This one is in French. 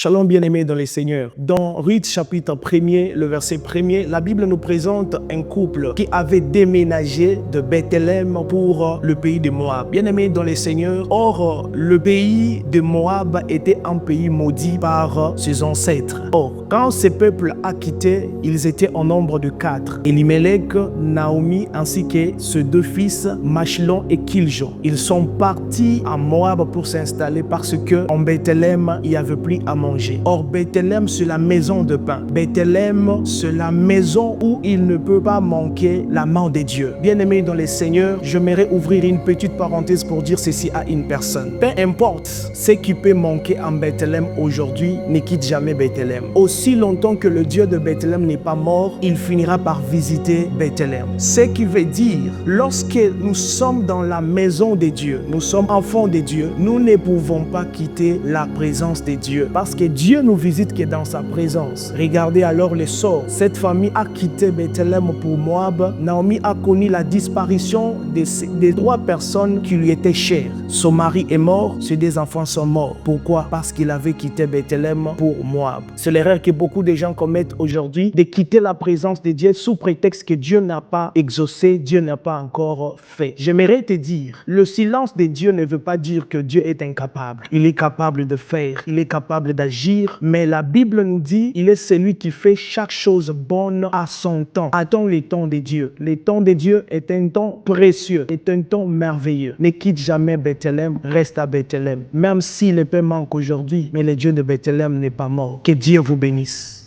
Shalom bien-aimés dans les Seigneurs. Dans Ruth chapitre 1er, le verset 1er, la Bible nous présente un couple qui avait déménagé de Bethléem pour le pays de Moab. Bien-aimés dans les Seigneurs, or le pays de Moab était un pays maudit par ses ancêtres. Or, quand ce peuple a quitté, ils étaient en nombre de 4. Elimelech, Naomi ainsi que ses 2 fils, Machlon et Kiljon. Ils sont partis à Moab pour s'installer parce que en Bethléem, il n'y avait plus à manger. Or, Bethléem, c'est la maison de pain. Bethléem, c'est la maison où il ne peut pas manquer la main de Dieu. Bien-aimés dans les Seigneurs, j'aimerais ouvrir une petite parenthèse pour dire ceci à une personne. Peu importe ce qui peut manquer en Bethléem aujourd'hui, ne quitte jamais Bethléem. Aussi longtemps que le Dieu de Bethléem n'est pas mort, il finira par visiter Bethléem. Ce qui veut dire, lorsque nous sommes dans la maison de Dieu, nous sommes enfants de Dieu, nous ne pouvons pas quitter la présence de Dieu. Parce que Dieu nous visite que dans sa présence. Regardez alors le sort. Cette famille a quitté Bethléem pour Moab. Naomi a connu la disparition des 3 personnes qui lui étaient chères. Son mari est mort, ses 2 enfants sont morts. Pourquoi? Parce qu'il avait quitté Bethléem pour Moab. C'est l'erreur que beaucoup de gens commettent aujourd'hui, de quitter la présence de Dieu sous prétexte que Dieu n'a pas exaucé, Dieu n'a pas encore fait. J'aimerais te dire, le silence de Dieu ne veut pas dire que Dieu est incapable. Il est capable de faire, il est capable d'agir, mais la Bible nous dit, il est celui qui fait chaque chose bonne à son temps. Attends le temps de Dieu. Le temps de Dieu est un temps précieux, est un temps merveilleux. Ne quitte jamais Bethléem, reste à Bethléem. Même si le pain manque aujourd'hui, mais le Dieu de Bethléem n'est pas mort. Que Dieu vous bénisse.